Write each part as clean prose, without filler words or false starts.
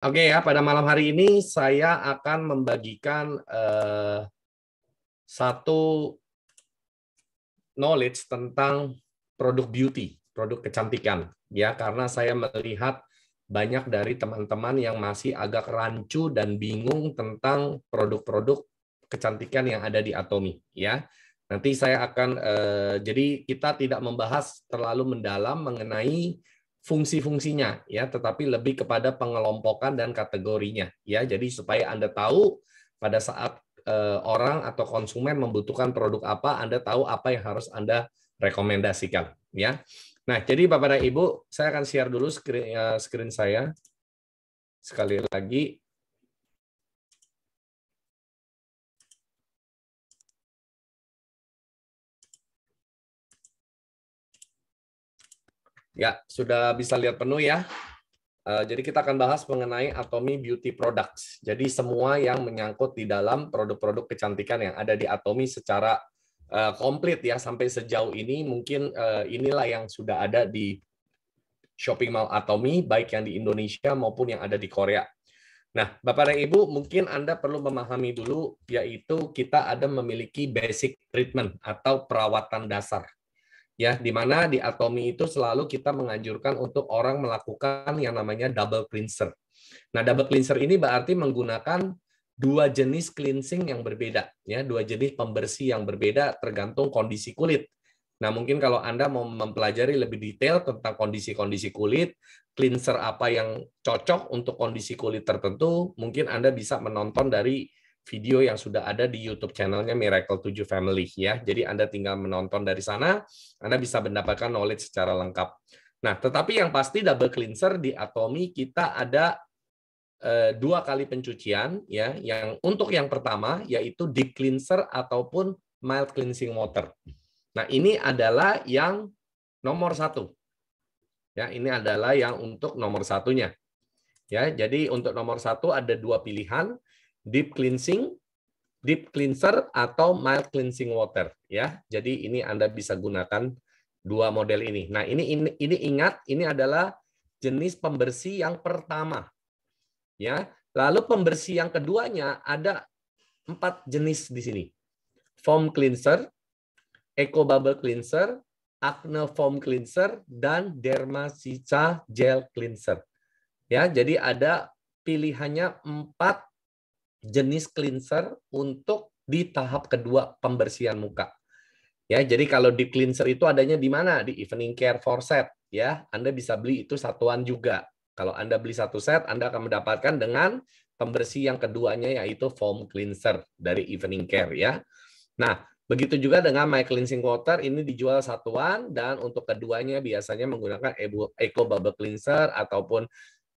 Oke ya, pada malam hari ini saya akan membagikan satu knowledge tentang produk beauty, produk kecantikan. Ya, karena saya melihat banyak dari teman-teman yang masih agak rancu dan bingung tentang produk-produk kecantikan yang ada di Atomy. Ya, nanti saya akan jadi kita tidak membahas terlalu mendalam mengenai fungsi-fungsinya ya, tetapi lebih kepada pengelompokan dan kategorinya ya. Jadi supaya Anda tahu pada saat orang atau konsumen membutuhkan produk apa, Anda tahu apa yang harus Anda rekomendasikan ya. Nah, jadi Bapak dan Ibu, saya akan share dulu screen saya sekali lagi. Ya, sudah bisa lihat penuh ya. Jadi kita akan bahas mengenai Atomy Beauty Products. Jadi semua yang menyangkut di dalam produk-produk kecantikan yang ada di Atomy secara komplit ya sampai sejauh ini mungkin inilah yang sudah ada di shopping mall Atomy baik yang di Indonesia maupun yang ada di Korea. Nah, Bapak dan Ibu, mungkin Anda perlu memahami dulu yaitu kita ada memiliki basic treatment atau perawatan dasar. Ya, di mana di Atomy itu selalu kita menganjurkan untuk orang melakukan yang namanya double cleanser. Nah, double cleanser ini berarti menggunakan dua jenis cleansing yang berbeda, ya, dua jenis pembersih yang berbeda tergantung kondisi kulit. Nah, mungkin kalau Anda mau mempelajari lebih detail tentang kondisi-kondisi kulit, cleanser apa yang cocok untuk kondisi kulit tertentu, mungkin Anda bisa menonton dari video yang sudah ada di YouTube channelnya Miracle 7 Family ya. Jadi Anda tinggal menonton dari sana, Anda bisa mendapatkan knowledge secara lengkap. Nah, tetapi yang pasti double cleanser di Atomy kita ada dua kali pencucian ya. Yang untuk yang pertama yaitu deep cleanser ataupun mild cleansing water. Nah, ini adalah yang nomor satu. Ya, ini adalah yang untuk nomor satunya. Ya, jadi untuk nomor satu ada dua pilihan, deep cleansing, deep cleanser atau mild cleansing water. Ya, jadi ini Anda bisa gunakan dua model ini. Nah, ini ingat, ini adalah jenis pembersih yang pertama. Ya, lalu pembersih yang keduanya ada 4 jenis di sini. Foam cleanser, Eco Bubble Cleanser, Acne Foam Cleanser, dan Dermacica Gel Cleanser. Ya, jadi ada pilihannya 4 jenis cleanser untuk di tahap kedua pembersihan muka. Ya, jadi kalau di cleanser itu adanya di mana? Di Evening Care 4 set. Ya, Anda bisa beli itu satuan juga. Kalau Anda beli satu set, Anda akan mendapatkan dengan pembersih yang keduanya yaitu foam cleanser dari Evening Care ya. Nah, begitu juga dengan My Cleansing Water, ini dijual satuan, dan untuk keduanya biasanya menggunakan Eco Bubble Cleanser, ataupun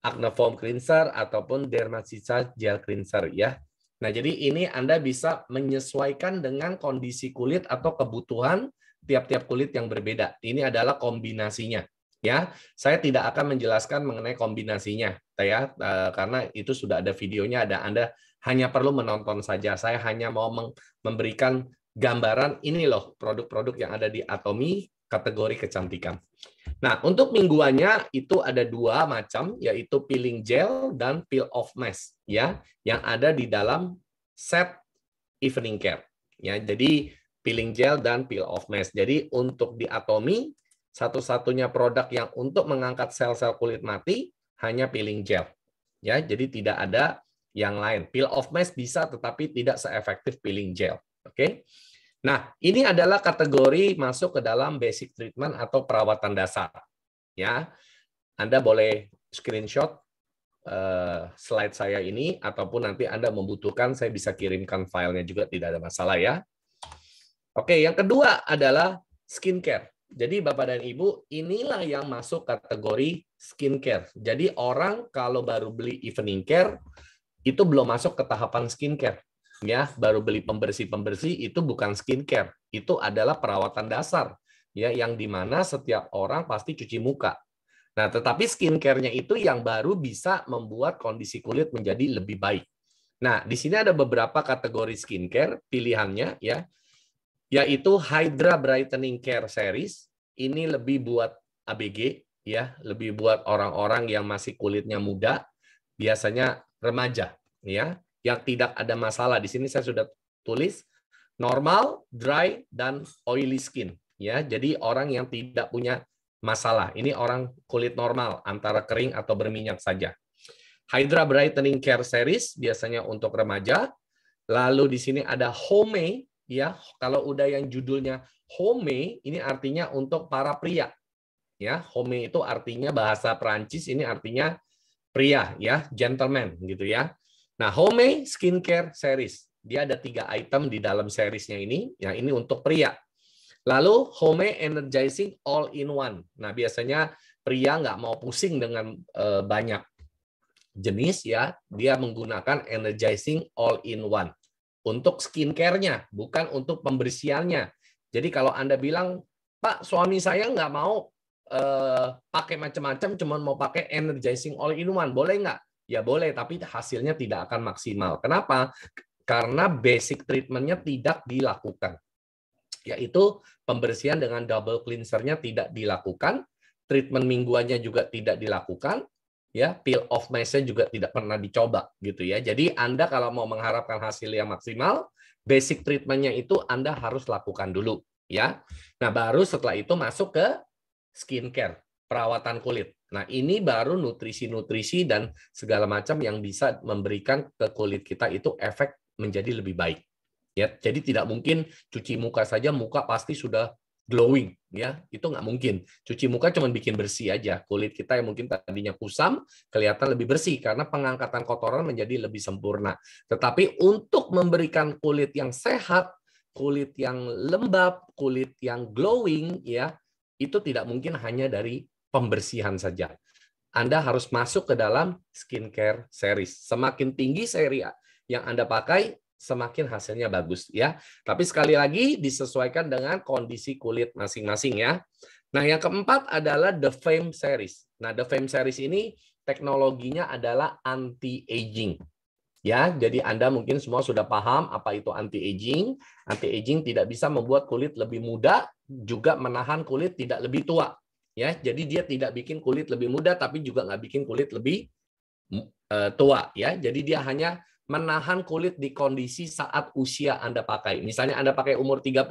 Acne Foam Cleanser, ataupun Dermacica Gel Cleanser. Ya. Nah, jadi ini Anda bisa menyesuaikan dengan kondisi kulit atau kebutuhan tiap-tiap kulit yang berbeda. Ini adalah kombinasinya. Ya, saya tidak akan menjelaskan mengenai kombinasinya, ya, karena itu sudah ada videonya, ada Anda hanya perlu menonton saja. Saya hanya mau memberikan gambaran ini loh produk-produk yang ada di Atomy kategori kecantikan. Nah, untuk mingguannya itu ada dua macam, yaitu peeling gel dan peel off mask ya, yang ada di dalam set Evening Care. Ya, jadi peeling gel dan peel off mask. Jadi untuk di Atomy satu-satunya produk yang untuk mengangkat sel-sel kulit mati hanya peeling gel. Ya, jadi tidak ada yang lain. Peel off mask bisa tetapi tidak seefektif peeling gel. Oke. Nah, ini adalah kategori masuk ke dalam basic treatment atau perawatan dasar. Ya, Anda boleh screenshot slide saya ini, ataupun nanti Anda membutuhkan, saya bisa kirimkan filenya juga, tidak ada masalah ya. Oke, yang kedua adalah skincare. Jadi Bapak dan Ibu, inilah yang masuk kategori skincare. Jadi orang kalau baru beli Evening Care, itu belum masuk ke tahapan skincare. Ya, baru beli pembersih-pembersih itu bukan skincare, itu adalah perawatan dasar ya, yang dimana setiap orang pasti cuci muka. Nah, tetapi skincare-nya itu yang baru bisa membuat kondisi kulit menjadi lebih baik. Nah, di sini ada beberapa kategori skincare pilihannya ya, yaitu Hydra Brightening Care Series. Ini lebih buat ABG ya, lebih buat orang-orang yang masih kulitnya muda. biasanya remaja, ya, yang tidak ada masalah. Di sini saya sudah tulis normal, dry, dan oily skin. Ya, jadi orang yang tidak punya masalah. Ini orang kulit normal, antara kering atau berminyak saja. Hydra Brightening Care Series biasanya untuk remaja. Lalu di sini ada Home, ya. Kalau udah yang judulnya Home, ini artinya untuk para pria. Ya, Home itu artinya bahasa Perancis, ini artinya pria, ya, gentleman gitu ya. Nah, Home Skincare Series. Dia ada 3 item di dalam seriesnya ini. Ya, ini untuk pria. Lalu Home Energizing All-in-One. Nah, biasanya pria nggak mau pusing dengan banyak jenis, ya. Dia menggunakan Energizing All-in-One untuk skincare-nya, bukan untuk pembersihannya. Jadi kalau Anda bilang, Pak, suami saya nggak mau pakai macam-macam, cuma mau pakai Energizing All-in-One, boleh nggak? Ya boleh, tapi hasilnya tidak akan maksimal. Kenapa? Karena basic treatment-nya tidak dilakukan. Yaitu pembersihan dengan double cleanser-nya tidak dilakukan, treatment mingguannya juga tidak dilakukan, ya, peel off mask-nya juga tidak pernah dicoba gitu ya. Jadi Anda kalau mau mengharapkan hasil yang maksimal, basic treatment-nya itu Anda harus lakukan dulu, ya. Nah, baru setelah itu masuk ke skincare, perawatan kulit. Nah, ini baru nutrisi-nutrisi dan segala macam yang bisa memberikan ke kulit kita itu efek menjadi lebih baik. Ya, jadi tidak mungkin cuci muka saja muka pasti sudah glowing, ya, itu nggak mungkin. Cuci muka cuma bikin bersih aja. Kulit kita yang mungkin tadinya kusam kelihatan lebih bersih karena pengangkatan kotoran menjadi lebih sempurna. Tetapi untuk memberikan kulit yang sehat, kulit yang lembab, kulit yang glowing, ya, itu tidak mungkin hanya dari pembersihan saja. Anda harus masuk ke dalam skincare series. Semakin tinggi seri yang Anda pakai, semakin hasilnya bagus, ya. Tapi sekali lagi disesuaikan dengan kondisi kulit masing-masing, ya. Nah, yang keempat adalah The Fame Series. Nah, The Fame Series ini teknologinya adalah anti-aging. Ya, jadi Anda mungkin semua sudah paham apa itu anti-aging. Anti-aging tidak bisa membuat kulit lebih muda, juga menahan kulit tidak lebih tua. Ya, jadi dia tidak bikin kulit lebih muda, tapi juga nggak bikin kulit lebih tua. Ya, jadi dia hanya menahan kulit di kondisi saat usia Anda pakai. Misalnya Anda pakai umur 30,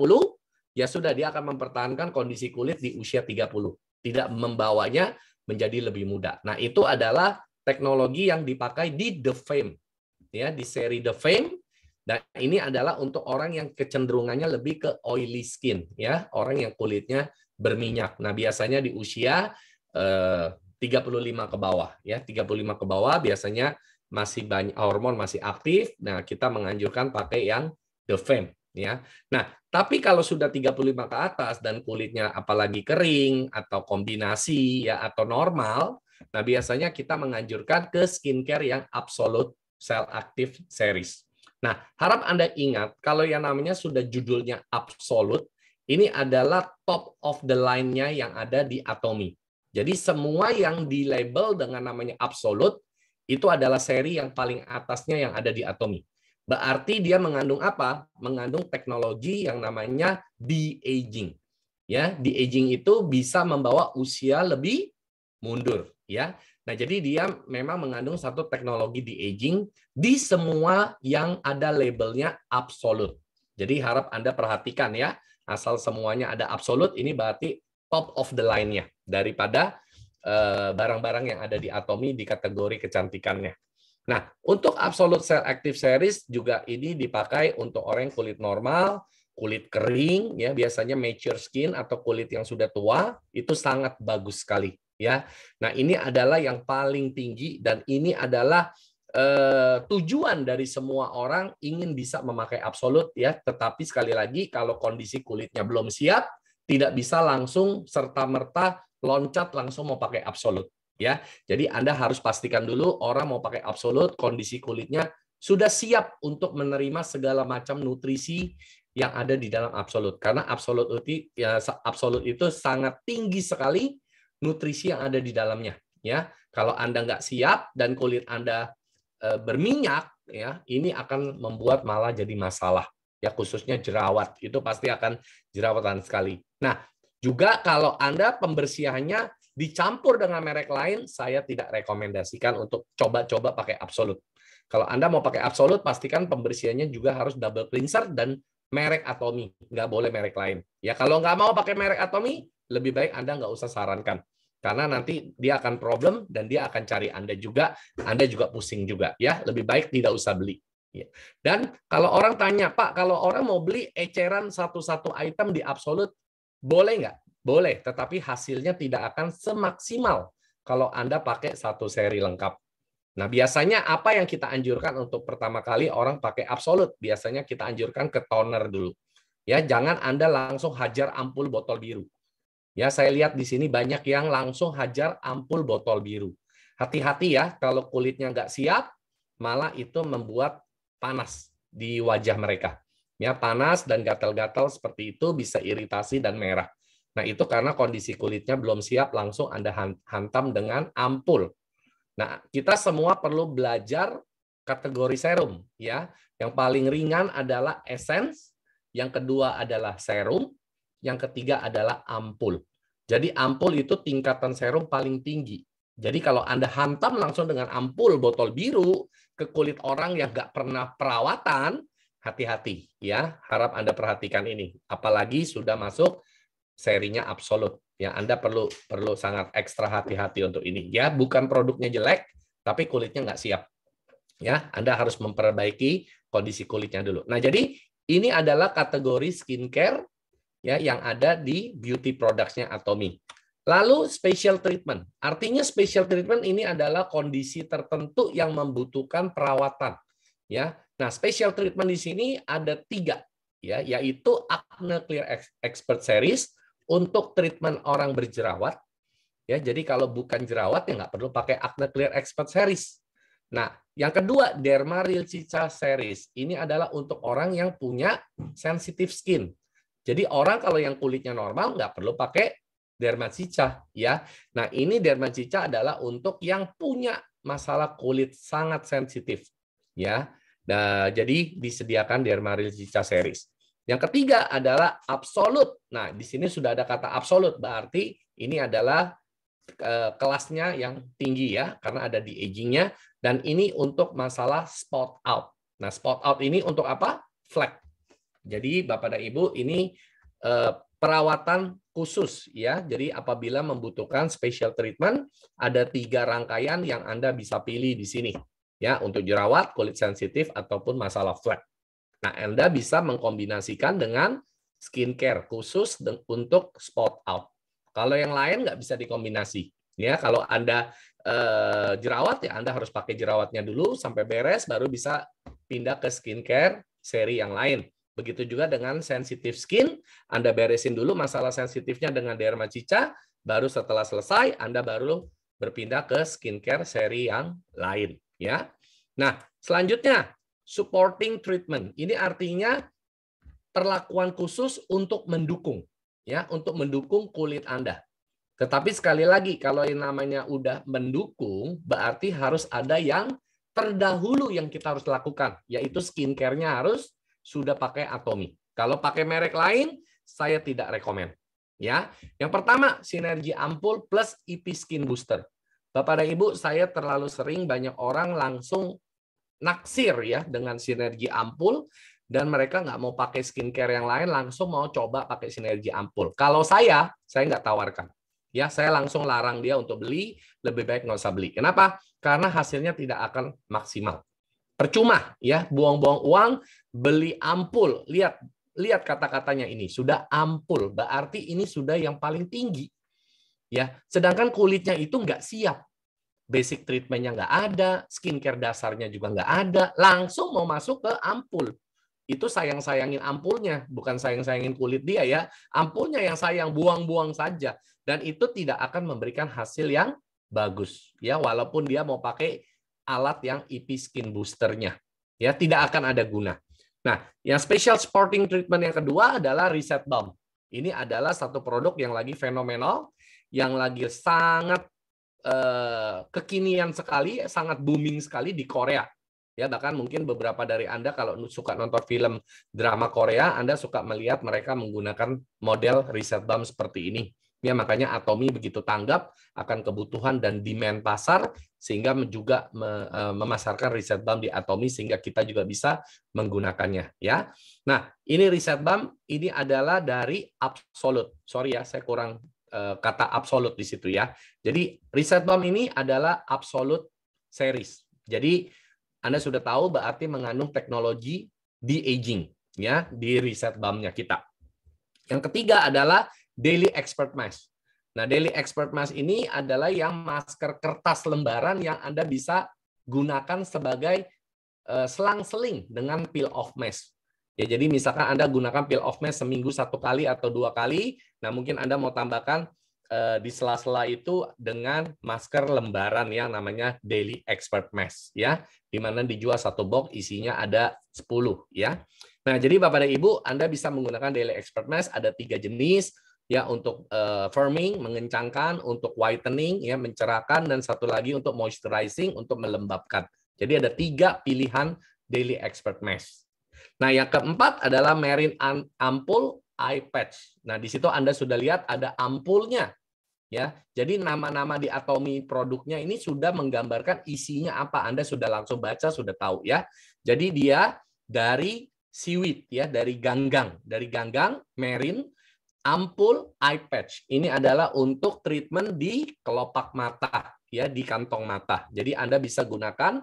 ya sudah dia akan mempertahankan kondisi kulit di usia 30. Tidak membawanya menjadi lebih muda. Nah, itu adalah teknologi yang dipakai di The Fame. Ya, di seri The Fame, dan ini adalah untuk orang yang kecenderungannya lebih ke oily skin, ya, orang yang kulitnya berminyak. Nah, biasanya di usia 35 ke bawah, ya, 35 ke bawah biasanya masih banyak hormon masih aktif. Nah, kita menganjurkan pakai yang The Fame, ya. Nah, tapi kalau sudah 35 ke atas dan kulitnya apalagi kering atau kombinasi, ya, atau normal, nah biasanya kita menganjurkan ke skincare yang Absolute Cell Active Series. Nah, harap Anda ingat, kalau yang namanya sudah judulnya Absolute, ini adalah top of the line-nya yang ada di Atomy. Jadi semua yang di-label dengan namanya Absolute, itu adalah seri yang paling atasnya yang ada di Atomy. Berarti dia mengandung apa? Mengandung teknologi yang namanya de-aging. Ya, de-aging itu bisa membawa usia lebih mundur, ya. Nah, jadi dia memang mengandung satu teknologi de-aging di semua yang ada labelnya Absolute. Jadi harap Anda perhatikan, ya. Asal semuanya ada Absolute, ini berarti top of the line-nya daripada barang-barang yang ada di Atomy di kategori kecantikannya. Nah, untuk Absolute Cell Active Series juga ini dipakai untuk orang yang kulit normal, kulit kering, ya, biasanya mature skin atau kulit yang sudah tua, itu sangat bagus sekali, ya. Nah, ini adalah yang paling tinggi dan ini adalah tujuan dari semua orang ingin bisa memakai Absolute, ya. Tetapi sekali lagi kalau kondisi kulitnya belum siap, tidak bisa langsung serta-merta loncat langsung mau pakai Absolute, ya. Jadi Anda harus pastikan dulu orang mau pakai Absolute, kondisi kulitnya sudah siap untuk menerima segala macam nutrisi yang ada di dalam Absolute. Karena Absolute itu sangat tinggi sekali nutrisi yang ada di dalamnya, ya. Kalau Anda nggak siap dan kulit Anda berminyak, ya, ini akan membuat malah jadi masalah, ya, khususnya jerawat. Itu pasti akan jerawatan sekali. Nah, juga kalau Anda pembersihannya dicampur dengan merek lain, saya tidak rekomendasikan untuk coba-coba pakai Absolute. Kalau Anda mau pakai Absolute, pastikan pembersihannya juga harus double cleanser dan merek Atomy, nggak boleh merek lain. Ya, kalau nggak mau pakai merek Atomy, lebih baik Anda nggak usah sarankan. Karena nanti dia akan problem dan dia akan cari Anda juga pusing juga. Ya, lebih baik tidak usah beli. Ya. Dan kalau orang tanya, Pak, kalau orang mau beli eceran satu-satu item di Absolute, boleh nggak? Boleh, tetapi hasilnya tidak akan semaksimal kalau Anda pakai satu seri lengkap. Nah, biasanya apa yang kita anjurkan untuk pertama kali orang pakai Absolute? Biasanya kita anjurkan ke toner dulu. Ya, jangan Anda langsung hajar ampul botol biru. Ya, saya lihat di sini banyak yang langsung hajar ampul botol biru. Hati-hati ya, kalau kulitnya nggak siap, malah itu membuat panas di wajah mereka. Ya, panas dan gatal-gatal seperti itu bisa iritasi dan merah. Nah, itu karena kondisi kulitnya belum siap, langsung Anda hantam dengan ampul. Nah, kita semua perlu belajar kategori serum. Ya, yang paling ringan adalah essence, yang kedua adalah serum, yang ketiga adalah ampul. Jadi ampul itu tingkatan serum paling tinggi. Jadi kalau Anda hantam langsung dengan ampul botol biru ke kulit orang yang nggak pernah perawatan, hati-hati ya. Harap Anda perhatikan ini. Apalagi sudah masuk serinya Absolute. Ya, Anda perlu sangat ekstra hati-hati untuk ini. Ya, bukan produknya jelek, tapi kulitnya nggak siap. Ya, Anda harus memperbaiki kondisi kulitnya dulu. Nah, jadi ini adalah kategori skincare ya yang ada di beauty products-nya Atomy. Lalu special treatment. Artinya special treatment ini adalah kondisi tertentu yang membutuhkan perawatan. Ya. Nah, special treatment di sini ada 3 ya, yaitu Acne Clear Expert Series untuk treatment orang berjerawat. Ya, jadi kalau bukan jerawat ya nggak perlu pakai Acne Clear Expert Series. Nah, yang kedua Derma Real Cica Series. Ini adalah untuk orang yang punya sensitive skin. Jadi orang kalau yang kulitnya normal nggak perlu pakai Derma Cica ya. Nah, ini Derma Cica adalah untuk yang punya masalah kulit sangat sensitif ya. Nah, jadi disediakan Derma Real Cica Series. Yang ketiga adalah Absolute. Nah, di sini sudah ada kata Absolute, berarti ini adalah kelasnya yang tinggi ya, karena ada di aging-nya, dan ini untuk masalah spot out. Nah, spot out ini untuk apa? Flek. Jadi Bapak dan Ibu ini perawatan khusus ya. Jadi apabila membutuhkan special treatment, ada 3 rangkaian yang Anda bisa pilih di sini ya, untuk jerawat, kulit sensitif ataupun masalah flek. Nah, Anda bisa mengkombinasikan dengan skincare khusus untuk spot out. Kalau yang lain nggak bisa dikombinasi. Ya, kalau Anda jerawat ya Anda harus pakai jerawatnya dulu sampai beres, baru bisa pindah ke skincare seri yang lain. Begitu juga dengan sensitive skin, Anda beresin dulu masalah sensitifnya dengan Derma Cica, baru setelah selesai Anda baru berpindah ke skincare seri yang lain. Ya. Nah, selanjutnya supporting treatment. Ini artinya perlakuan khusus untuk mendukung, ya, untuk mendukung kulit Anda. Tetapi sekali lagi, kalau yang namanya udah mendukung, berarti harus ada yang terdahulu yang kita harus lakukan, yaitu skincare-nya harus sudah pakai Atomy. Kalau pakai merek lain, saya tidak rekomen. Ya, yang pertama sinergi ampul plus EP Skin Booster. Bapak dan Ibu, saya terlalu sering banyak orang langsung naksir ya dengan sinergi ampul dan mereka nggak mau pakai skincare yang lain, langsung mau coba pakai sinergi ampul. Kalau saya nggak tawarkan. Ya, saya langsung larang dia untuk beli, lebih baik nggak usah beli. Kenapa? Karena hasilnya tidak akan maksimal. Percuma ya, buang-buang uang beli ampul. Lihat kata-katanya ini, sudah ampul, berarti ini sudah yang paling tinggi. Ya, sedangkan kulitnya itu nggak siap. Basic treatment-nya nggak ada, skincare dasarnya juga nggak ada, langsung mau masuk ke ampul. Itu sayang-sayangin ampulnya, bukan sayang-sayangin kulit dia ya. Ampulnya yang sayang, buang-buang saja. Dan itu tidak akan memberikan hasil yang bagus. Ya, walaupun dia mau pakai alat yang EP Skin Booster-nya. Ya, tidak akan ada guna. Nah, yang special supporting treatment yang kedua adalah Reset Balm. Ini adalah satu produk yang lagi fenomenal, yang lagi sangat kekinian sekali, sangat booming sekali di Korea. Ya, bahkan mungkin beberapa dari Anda kalau suka nonton film drama Korea, Anda suka melihat mereka menggunakan model Reset Balm seperti ini. Ya, makanya Atomy begitu tanggap akan kebutuhan dan demand pasar, sehingga juga memasarkan Reset Balm di Atomy sehingga kita juga bisa menggunakannya. Ya, nah ini Reset Balm ini adalah dari Absolute. Sorry ya, saya kurang kata Absolute di situ ya. Jadi Reset Balm ini adalah Absolute series. Jadi Anda sudah tahu berarti mengandung teknologi de-aging ya di Reset Balm-nya kita. Yang ketiga adalah Daily Expert Mask. Nah, Daily Expert Mask ini adalah yang masker kertas lembaran yang Anda bisa gunakan sebagai selang-seling dengan peel off mask. Ya, jadi misalkan Anda gunakan peel off mask seminggu 1 kali atau 2 kali, nah mungkin Anda mau tambahkan di sela-sela itu dengan masker lembaran yang namanya Daily Expert Mask ya, di mana dijual 1 box isinya ada 10 ya. Nah, jadi Bapak dan Ibu, Anda bisa menggunakan Daily Expert Mask, ada 3 jenis ya, untuk firming, mengencangkan, untuk whitening ya, mencerahkan, dan satu lagi untuk moisturizing, untuk melembabkan. Jadi ada 3 pilihan Daily Expert Mask. Nah, yang keempat adalah Marine Ampoule Eye Patch. Nah, di situ Anda sudah lihat ada ampulnya ya. Jadi nama-nama di Atomy produknya ini sudah menggambarkan isinya apa. Anda sudah langsung baca, sudah tahu ya. Jadi dia dari seaweed ya, dari ganggang marine ampul eye patch. Ini adalah untuk treatment di kelopak mata ya, di kantong mata. Jadi Anda bisa gunakan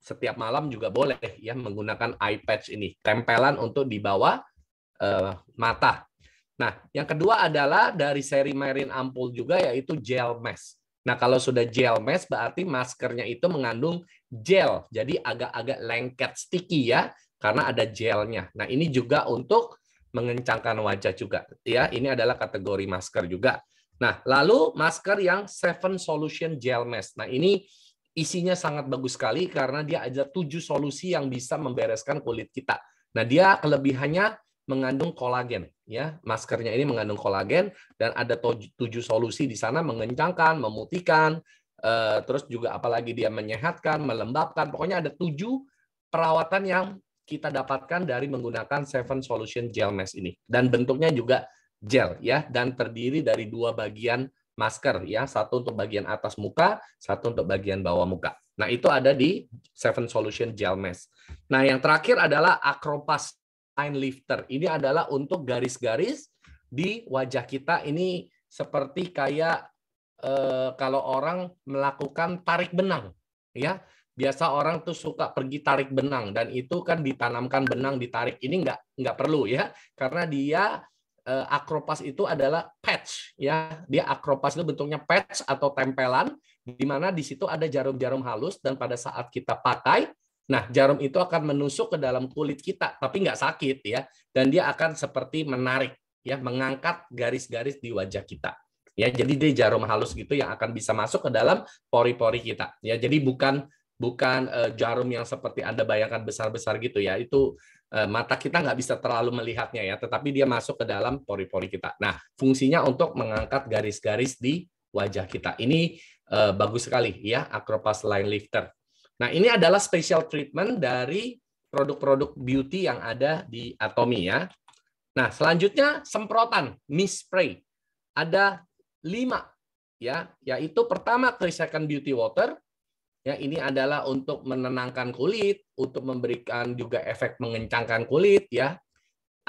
setiap malam juga boleh ya, menggunakan eye patch ini, tempelan untuk di bawah mata. Nah, yang kedua adalah dari seri Marine Ampoule juga, yaitu gel mask. Nah, kalau sudah gel mask berarti maskernya itu mengandung gel, jadi agak-agak lengket, sticky ya, karena ada gelnya. Nah, ini juga untuk mengencangkan wajah juga ya. Ini adalah kategori masker juga. Nah, lalu masker yang 7 Solution Gel Mask. Nah, ini isinya sangat bagus sekali karena dia ada 7 solusi yang bisa membereskan kulit kita. Nah, dia kelebihannya mengandung kolagen ya. Maskernya ini mengandung kolagen dan ada 7 solusi di sana, mengencangkan, memutihkan, terus juga apalagi dia menyehatkan, melembabkan. Pokoknya ada 7 perawatan yang kita dapatkan dari menggunakan 7 Solution Gel Mask ini. Dan bentuknya juga gel ya, dan terdiri dari 2 bagian masker ya, satu untuk bagian atas muka, satu untuk bagian bawah muka. Nah, itu ada di 7 Solution Gel Mask. Nah, yang terakhir adalah Acropas Line Lifter. Ini adalah untuk garis-garis di wajah kita. Ini seperti kayak kalau orang melakukan tarik benang ya. Biasa orang tuh suka pergi tarik benang, dan itu kan ditanamkan benang, ditarik. Ini nggak perlu ya, karena dia Acropas itu adalah patch ya. Dia Acropas itu bentuknya patch atau tempelan, di mana di situ ada jarum-jarum halus, dan pada saat kita pakai, nah jarum itu akan menusuk ke dalam kulit kita, tapi nggak sakit ya, dan dia akan seperti menarik ya, mengangkat garis-garis di wajah kita. Ya, jadi dia jarum halus gitu yang akan bisa masuk ke dalam pori-pori kita. Ya, jadi bukan jarum yang seperti Anda bayangkan besar-besar gitu ya. Itu mata kita nggak bisa terlalu melihatnya ya, tetapi dia masuk ke dalam pori-pori kita. Nah, fungsinya untuk mengangkat garis-garis di wajah kita. Ini bagus sekali ya, Acropas Line Lifter. Nah, ini adalah special treatment dari produk-produk beauty yang ada di Atomy ya. Nah, selanjutnya semprotan mist spray. Ada 5 ya, yaitu pertama Clisecond Beauty Water. Ya, ini adalah untuk menenangkan kulit, untuk memberikan juga efek mengencangkan kulit ya.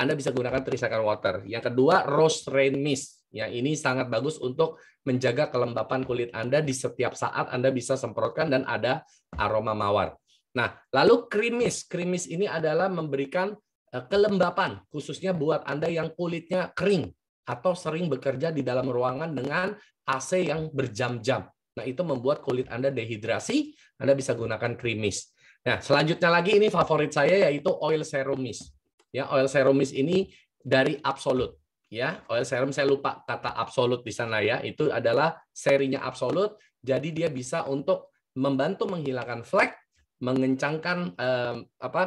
Anda bisa gunakan 3 Second Water. Yang kedua, Rose Rain Mist. Ya, ini sangat bagus untuk menjaga kelembapan kulit Anda di setiap saat. Anda bisa semprotkan dan ada aroma mawar. Nah, lalu Cream Mist. Cream Mist ini adalah memberikan kelembapan, khususnya buat Anda yang kulitnya kering atau sering bekerja di dalam ruangan dengan AC yang berjam-jam. Nah, itu membuat kulit Anda dehidrasi, Anda bisa gunakan Cream Mist. Nah, selanjutnya lagi ini favorit saya, yaitu Oil Serum Mist. Ya, Oil Serum Mist ini dari Absolute. Ya, Oil Serum saya lupa kata Absolute di sana ya. Itu adalah serinya Absolute. Jadi dia bisa untuk membantu menghilangkan flek, mengencangkan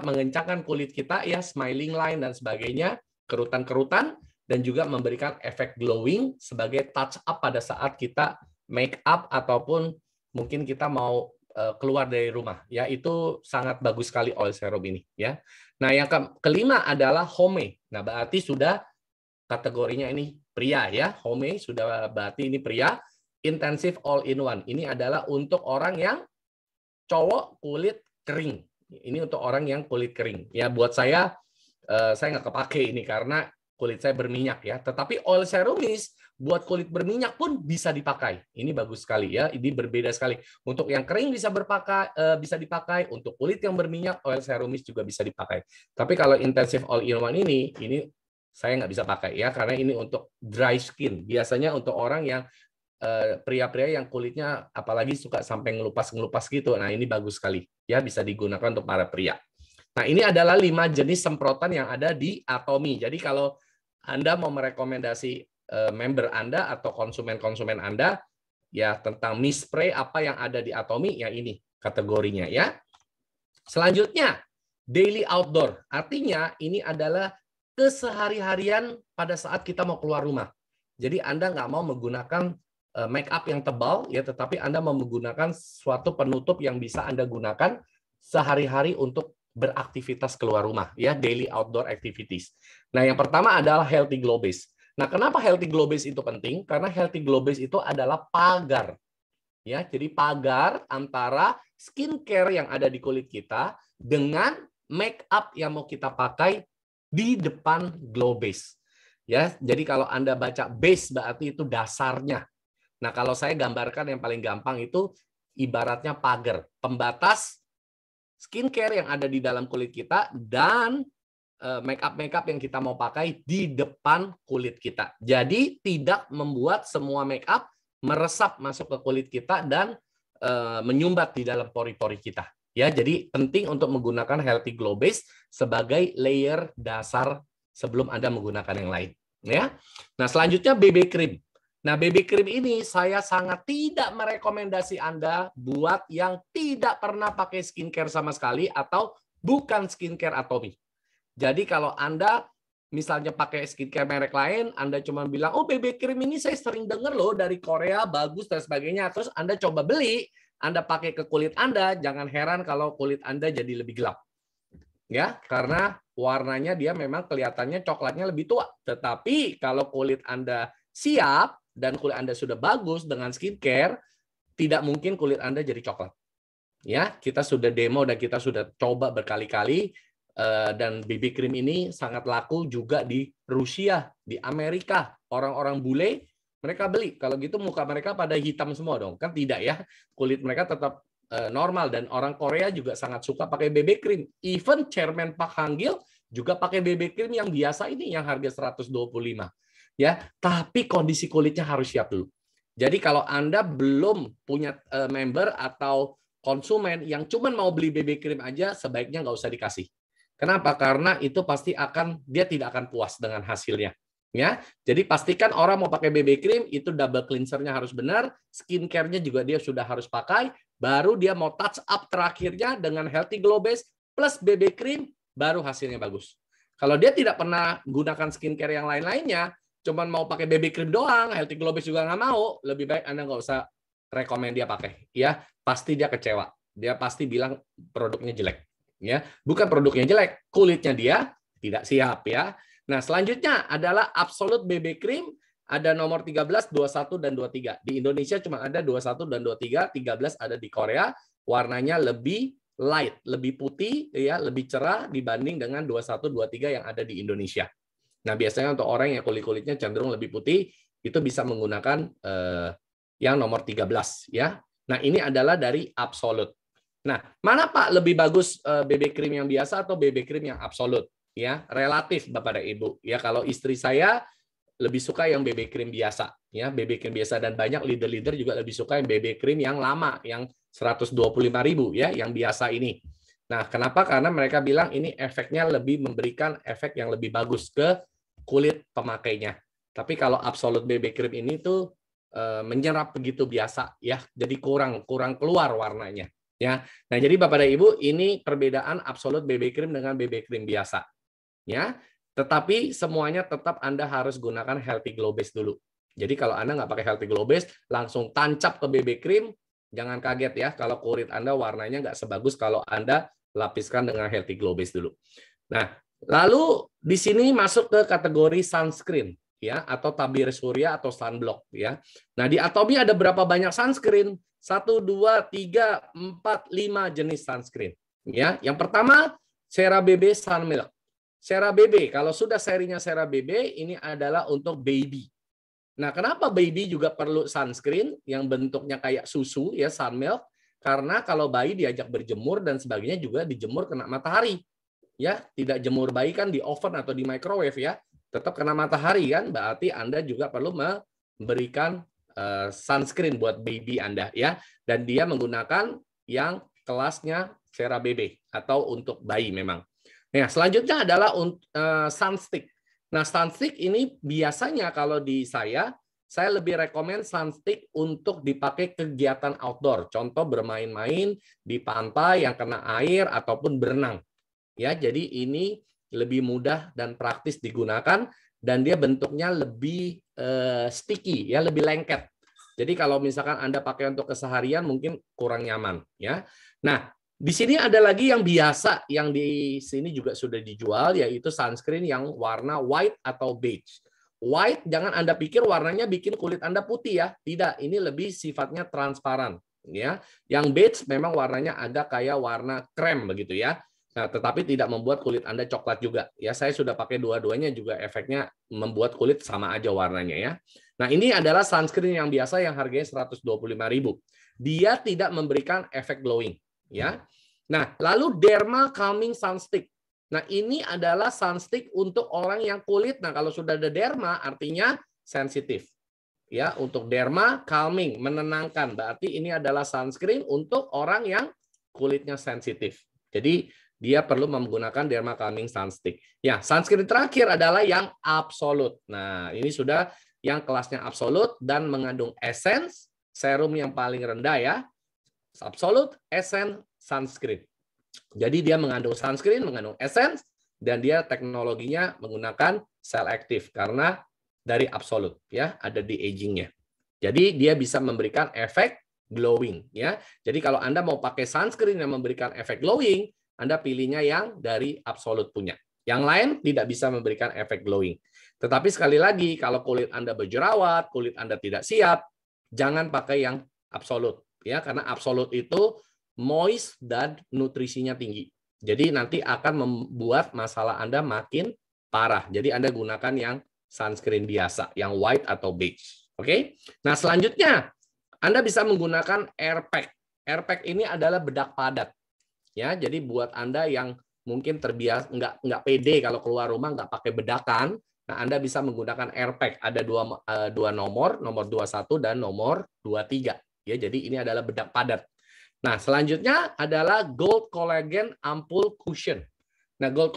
mengencangkan kulit kita ya, smiling line dan sebagainya, kerutan-kerutan, dan juga memberikan efek glowing sebagai touch up pada saat kita make up ataupun mungkin kita mau keluar dari rumah ya. Itu sangat bagus sekali oil serum ini ya. Nah, yang kelima adalah home. Nah, berarti sudah kategorinya ini pria ya. Home sudah berarti ini pria. Intensive all in one. Ini adalah untuk orang yang cowok kulit kering. Ini untuk orang yang kulit kering. Ya buat saya nggak kepake ini karena kulit saya berminyak ya. Tetapi oil serum mist buat kulit berminyak pun bisa dipakai. Ini bagus sekali ya. Ini berbeda sekali. Untuk yang kering bisa dipakai. Untuk kulit yang berminyak, oil serum mist juga bisa dipakai. Tapi kalau intensive all in one ini saya nggak bisa pakai ya karena ini untuk dry skin. Biasanya untuk orang yang pria-pria yang kulitnya apalagi suka sampai ngelupas gitu. Nah ini bagus sekali ya, bisa digunakan untuk para pria. Nah ini adalah 5 jenis semprotan yang ada di Atomy. Jadi kalau Anda mau merekomendasi member Anda atau konsumen-konsumen Anda ya tentang mist spray apa yang ada di Atomy, ya ini kategorinya ya. Selanjutnya daily outdoor, artinya ini adalah kesehari-harian pada saat kita mau keluar rumah. Jadi Anda nggak mau menggunakan make up yang tebal ya, tetapi Anda mau menggunakan suatu penutup yang bisa Anda gunakan sehari-hari untuk beraktivitas keluar rumah ya, daily outdoor activities. Nah, yang pertama adalah healthy glow base. Nah, kenapa healthy glow base itu penting? Karena healthy glow base itu adalah pagar. Ya, jadi pagar antara skincare yang ada di kulit kita dengan make up yang mau kita pakai di depan glow base. Ya, jadi kalau Anda baca base berarti itu dasarnya. Nah, kalau saya gambarkan yang paling gampang itu ibaratnya pagar, pembatas skincare yang ada di dalam kulit kita dan make up yang kita mau pakai di depan kulit kita. Jadi tidak membuat semua make up meresap masuk ke kulit kita dan menyumbat di dalam pori-pori kita. Ya, jadi penting untuk menggunakan healthy glow base sebagai layer dasar sebelum Anda menggunakan yang lain. Ya. Nah, selanjutnya BB cream. Nah, BB cream ini saya sangat tidak merekomendasi Anda buat yang tidak pernah pakai skincare sama sekali atau bukan skincare Atomy. Jadi kalau Anda misalnya pakai skincare merek lain, Anda cuma bilang, oh BB cream ini saya sering dengar loh dari Korea, bagus dan sebagainya. Terus Anda coba beli, Anda pakai ke kulit Anda, jangan heran kalau kulit Anda jadi lebih gelap. Ya, karena warnanya dia memang kelihatannya coklatnya lebih tua. Tetapi kalau kulit Anda siap dan kulit Anda sudah bagus dengan skincare, tidak mungkin kulit Anda jadi coklat. Ya, kita sudah demo dan kita sudah coba berkali-kali. Dan BB cream ini sangat laku juga di Rusia, di Amerika. Orang-orang bule, mereka beli. Kalau gitu muka mereka pada hitam semua dong. Kan tidak ya. Kulit mereka tetap normal. Dan orang Korea juga sangat suka pakai BB cream. Even Chairman Park Hang-gil juga pakai BB cream yang biasa ini, yang harga 125. Ya, tapi kondisi kulitnya harus siap dulu. Jadi kalau Anda belum punya member atau konsumen yang cuma mau beli BB cream aja, sebaiknya nggak usah dikasih. Kenapa? Karena itu pasti dia tidak akan puas dengan hasilnya. Ya, jadi pastikan orang mau pakai BB cream itu double cleanser-nya harus benar, skincare-nya juga dia sudah harus pakai, baru dia mau touch up terakhirnya dengan healthy glow base plus BB cream, baru hasilnya bagus. Kalau dia tidak pernah gunakan skincare yang lain-lainnya, cuman mau pakai BB cream doang, healthy glow base juga nggak mau, lebih baik Anda nggak usah rekomend dia pakai. Ya, pasti dia kecewa. Dia pasti bilang produknya jelek. Ya, bukan produknya jelek, kulitnya dia tidak siap ya. Nah, selanjutnya adalah Absolute BB Cream, ada nomor 13, 21 dan 23. Di Indonesia cuma ada 21 dan 23, 13 ada di Korea, warnanya lebih light, lebih putih ya, lebih cerah dibanding dengan 21 23 yang ada di Indonesia. Nah, biasanya untuk orang yang kulit-kulitnya cenderung lebih putih, itu bisa menggunakan yang nomor 13 ya. Nah, ini adalah dari Absolute. Nah, mana Pak lebih bagus BB cream yang biasa atau BB cream yang absolut? Ya, relatif Bapak dan Ibu. Ya, kalau istri saya lebih suka yang BB cream biasa, ya, BB cream biasa, dan banyak leader-leader juga lebih suka yang BB cream yang lama, yang 125.000 ya, yang biasa ini. Nah, kenapa? Karena mereka bilang ini efeknya lebih memberikan efek yang lebih bagus ke kulit pemakainya. Tapi kalau absolut BB cream ini tuh menyerap begitu biasa ya, jadi kurang keluar warnanya. Ya, nah jadi Bapak dan Ibu, ini perbedaan Absolute BB Cream dengan BB Cream biasa. Ya, tetapi semuanya tetap Anda harus gunakan Healthy Glow Base dulu. Jadi kalau Anda nggak pakai Healthy Glow Base, langsung tancap ke BB Cream, jangan kaget ya kalau kulit Anda warnanya nggak sebagus kalau Anda lapiskan dengan Healthy Glow Base dulu. Nah, lalu di sini masuk ke kategori sunscreen. ya, atau tabir surya atau sunblock ya. Nah, di Atomy ada berapa banyak sunscreen? 1, 2, 3, 4, 5 jenis sunscreen. Ya, yang pertama CeraVe Sun Milk. CeraVe, kalau sudah serinya CeraVe, ini adalah untuk baby. Nah, kenapa baby juga perlu sunscreen yang bentuknya kayak susu ya, sun milk? Karena kalau bayi diajak berjemur dan sebagainya juga dijemur kena matahari. Ya, tidak jemur bayi kan di oven atau di microwave ya. Tetap kena matahari kan, berarti Anda juga perlu memberikan sunscreen buat baby Anda ya. Dan dia menggunakan yang kelasnya CeraVe atau untuk bayi memang. Nah, selanjutnya adalah sunstick. Nah, sunstick ini biasanya kalau di saya lebih rekomen sunstick untuk dipakai kegiatan outdoor. Contoh bermain-main di pantai yang kena air ataupun berenang. Ya, jadi ini lebih mudah dan praktis digunakan dan dia bentuknya lebih sticky ya, lebih lengket. Jadi kalau misalkan Anda pakai untuk keseharian mungkin kurang nyaman ya. Nah, di sini ada lagi yang biasa yang di sini juga sudah dijual, yaitu sunscreen yang warna white atau beige. White jangan Anda pikir warnanya bikin kulit Anda putih ya. Tidak, ini lebih sifatnya transparan ya. Yang beige memang warnanya agak kayak warna krem begitu ya. Nah, tetapi tidak membuat kulit Anda coklat juga. Ya, saya sudah pakai dua-duanya juga efeknya membuat kulit sama aja warnanya ya. Nah, ini adalah sunscreen yang biasa yang harganya 125.000. Dia tidak memberikan efek glowing ya. Nah, lalu Derma Calming Sunstick. Nah, ini adalah sunstick untuk orang yang kulit. Nah, kalau sudah ada derma artinya sensitif. Ya, untuk derma calming, menenangkan. Berarti ini adalah sunscreen untuk orang yang kulitnya sensitif. Jadi, dia perlu menggunakan derma calming sunstick. Ya, sunscreen terakhir adalah yang absolute. Nah, ini sudah yang kelasnya absolute dan mengandung essence, serum yang paling rendah ya. Absolute, essence, sunscreen. Jadi dia mengandung sunscreen, mengandung essence, dan dia teknologinya menggunakan cell active karena dari absolute ya, ada di agingnya. Jadi dia bisa memberikan efek glowing ya. Jadi kalau Anda mau pakai sunscreen yang memberikan efek glowing, Anda pilihnya yang dari absolute punya. Yang lain tidak bisa memberikan efek glowing. Tetapi sekali lagi kalau kulit Anda berjerawat, kulit Anda tidak siap, jangan pakai yang absolute ya, karena absolute itu moist dan nutrisinya tinggi. Jadi nanti akan membuat masalah Anda makin parah. Jadi Anda gunakan yang sunscreen biasa, yang white atau beige. Oke? Nah, selanjutnya Anda bisa menggunakan air pack. Air pack ini adalah bedak padat. Ya, jadi buat Anda yang mungkin terbiasa nggak pede kalau keluar rumah nggak pakai bedakan, nah Anda bisa menggunakan air pack. Ada dua nomor 21 dan nomor 23. Ya, jadi ini adalah bedak padat. Nah, selanjutnya adalah Gold Collagen Ampoule Cushion. Nah, Gold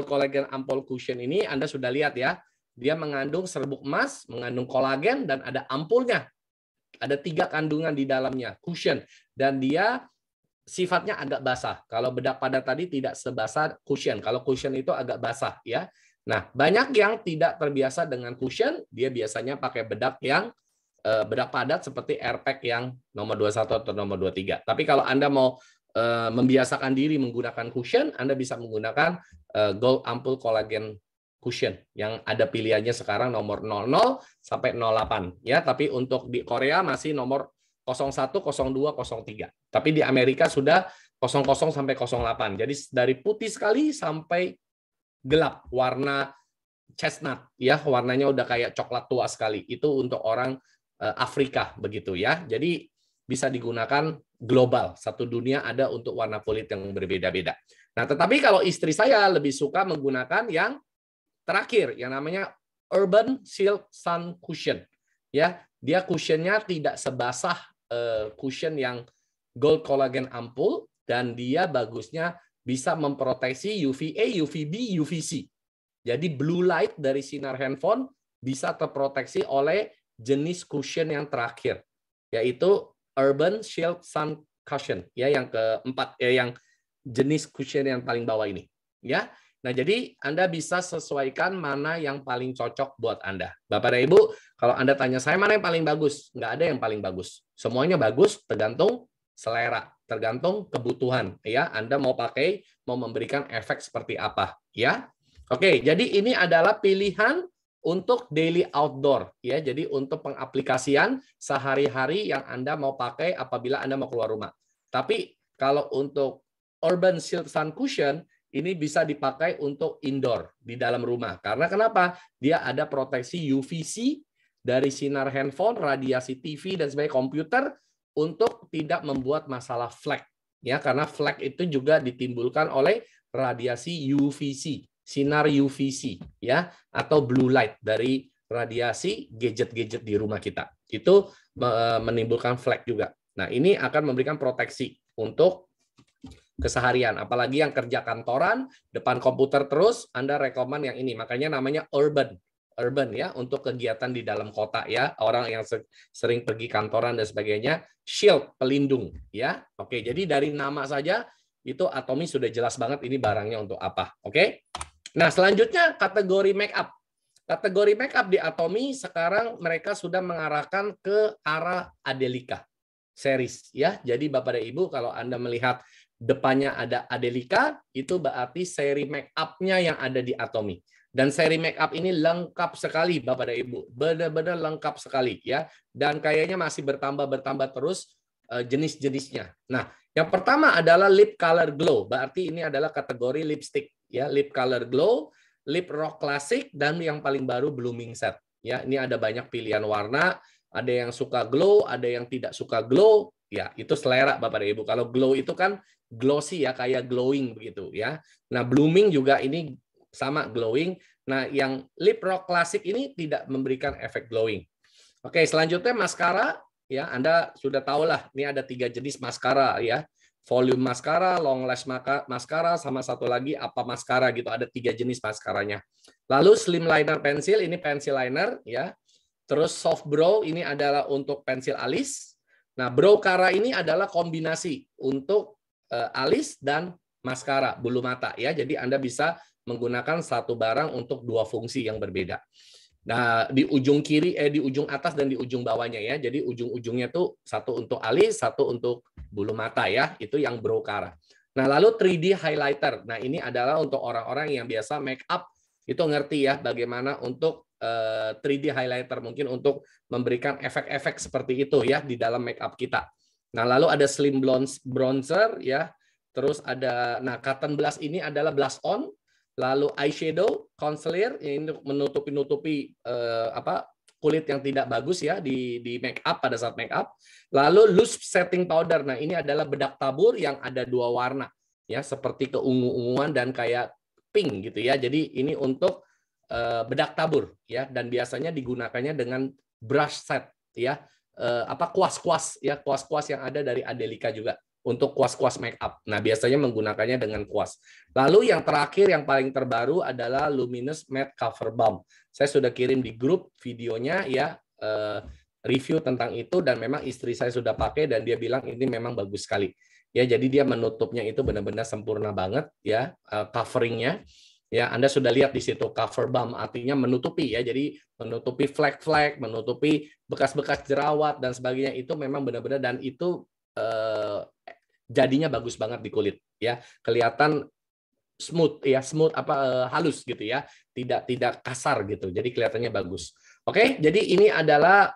Collagen Ampoule Cushion ini Anda sudah lihat ya. Dia mengandung serbuk emas, mengandung kolagen, dan ada ampulnya. Ada 3 kandungan di dalamnya, cushion. Dan dia sifatnya agak basah. Kalau bedak padat tadi tidak sebasah cushion. Kalau cushion itu agak basah ya. Nah, banyak yang tidak terbiasa dengan cushion, dia biasanya pakai bedak yang bedak padat seperti air pack yang nomor 21 atau nomor 23. Tapi kalau Anda mau membiasakan diri menggunakan cushion, Anda bisa menggunakan Gold Ampoule Collagen Cushion yang ada pilihannya sekarang nomor 00 sampai 08 ya, tapi untuk di Korea masih nomor 01, 02, 03. Tapi di Amerika sudah 00 sampai 08. Jadi dari putih sekali sampai gelap warna chestnut ya, warnanya udah kayak coklat tua sekali. Itu untuk orang Afrika begitu ya. Jadi bisa digunakan global, satu dunia ada untuk warna kulit yang berbeda-beda. Nah, tetapi kalau istri saya lebih suka menggunakan yang terakhir yang namanya Urban Silk Sun Cushion. Ya, dia cushionnya tidak sebasah cushion yang Gold Collagen Ampoule dan dia bagusnya bisa memproteksi UVA, UVB, UVC. Jadi blue light dari sinar handphone bisa terproteksi oleh jenis cushion yang terakhir, yaitu Urban Shield Sun Cushion, ya yang keempat, yang jenis cushion yang paling bawah ini, ya. Nah, jadi Anda bisa sesuaikan mana yang paling cocok buat Anda. Bapak dan Ibu, kalau Anda tanya saya mana yang paling bagus, nggak ada yang paling bagus. Semuanya bagus, tergantung selera, tergantung kebutuhan. Ya, Anda mau pakai, mau memberikan efek seperti apa, ya. Oke, jadi ini adalah pilihan untuk daily outdoor ya. Jadi untuk pengaplikasian sehari-hari yang Anda mau pakai apabila Anda mau keluar rumah. Tapi kalau untuk Urban Shield Sun Cushion ini bisa dipakai untuk indoor di dalam rumah. Karena kenapa? Dia ada proteksi UVC dari sinar handphone, radiasi TV dan sebagainya komputer untuk tidak membuat masalah flek ya, karena flek itu juga ditimbulkan oleh radiasi UVC, sinar UVC ya, atau blue light dari radiasi gadget-gadget di rumah kita. Itu menimbulkan flek juga. Nah, ini akan memberikan proteksi untuk keseharian, apalagi yang kerja kantoran depan komputer terus, Anda rekomen yang ini. Makanya namanya urban ya, untuk kegiatan di dalam kota ya, orang yang sering pergi kantoran dan sebagainya. Shield, pelindung ya. Oke, jadi dari nama saja itu Atomy sudah jelas banget ini barangnya untuk apa. Oke. Nah, selanjutnya kategori make up. Kategori make up di Atomy sekarang mereka sudah mengarahkan ke arah Adelika series ya. Jadi Bapak dan Ibu kalau Anda melihat depannya ada Adelika, itu berarti seri make up-nya yang ada di Atomy. Dan seri make up ini lengkap sekali Bapak dan Ibu. Benar-benar lengkap sekali ya. Dan kayaknya masih bertambah terus jenis-jenisnya. Nah, yang pertama adalah lip color glow. Berarti ini adalah kategori lipstick ya, lip color glow, lip rock classic, dan yang paling baru blooming set. Ya, ini ada banyak pilihan warna. Ada yang suka glow, ada yang tidak suka glow. Ya, itu selera Bapak dan Ibu. Kalau glow itu kan glossy ya, kayak glowing begitu ya. Nah, blooming juga ini sama glowing. Nah, yang lip rock classic ini tidak memberikan efek glowing. Oke, selanjutnya maskara ya. Anda sudah tahu lah, ini ada 3 jenis maskara ya. Volume maskara, long lash maskara, sama satu lagi apa maskara gitu. Ada 3 jenis maskaranya. Lalu slim liner pensil, ini pensil liner ya. Terus soft brow ini adalah untuk pensil alis. Nah, brow cara ini adalah kombinasi untuk alis dan maskara bulu mata ya. Jadi Anda bisa menggunakan satu barang untuk 2 fungsi yang berbeda. Nah, di ujung kiri di ujung atas dan di ujung bawahnya ya. Jadi ujung-ujungnya tuh satu untuk alis, satu untuk bulu mata ya. Itu yang brow cara. Nah, lalu 3D highlighter. Nah, ini adalah untuk orang-orang yang biasa make up itu ngerti ya bagaimana untuk 3D highlighter, mungkin untuk memberikan efek-efek seperti itu ya di dalam make up kita. Nah, lalu ada slim bronzer ya. Terus ada cotton blush, ini adalah blush on. Lalu eyeshadow, concealer ini untuk menutupi kulit yang tidak bagus ya di make up pada saat make up. Lalu loose setting powder. Nah, ini adalah bedak tabur yang ada 2 warna ya, seperti keungu-unguan dan kayak pink gitu ya. Jadi ini untuk bedak tabur ya, dan biasanya digunakannya dengan brush set ya. Kuas-kuas ya, kuas-kuas yang ada dari Adelika juga. Untuk kuas-kuas make up. Nah, biasanya menggunakannya dengan kuas. Lalu yang terakhir, yang paling terbaru adalah Luminous Matte Cover Balm. Saya sudah kirim di grup videonya ya, review tentang itu, dan memang istri saya sudah pakai dan dia bilang ini memang bagus sekali. Ya, jadi dia menutupnya itu benar-benar sempurna banget ya, coveringnya. Ya, Anda sudah lihat di situ cover balm, artinya menutupi ya. Jadi menutupi flek-flek, menutupi bekas-bekas jerawat dan sebagainya, itu memang benar-benar, dan itu jadinya bagus banget di kulit ya, kelihatan smooth ya, halus gitu ya, tidak kasar gitu, jadi kelihatannya bagus. Oke, jadi ini adalah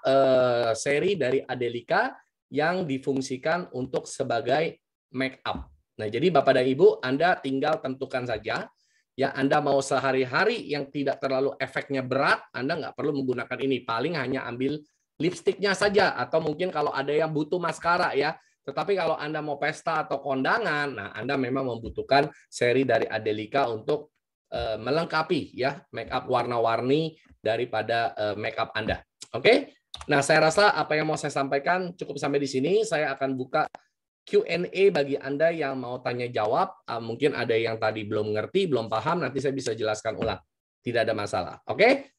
seri dari Adelika yang difungsikan untuk sebagai make up. Nah, jadi Bapak dan Ibu, Anda tinggal tentukan saja ya, Anda mau sehari-hari yang tidak terlalu efeknya berat, Anda nggak perlu menggunakan ini, paling hanya ambil lipstiknya saja, atau mungkin kalau ada yang butuh maskara ya. Tetapi kalau Anda mau pesta atau kondangan, nah Anda memang membutuhkan seri dari Adelika untuk melengkapi ya make up warna-warni daripada make up Anda. Oke? Nah, saya rasa apa yang mau saya sampaikan cukup sampai di sini. Saya akan buka Q&A bagi Anda yang mau tanya jawab. Mungkin ada yang tadi belum ngerti, belum paham, nanti saya bisa jelaskan ulang. Tidak ada masalah. Oke?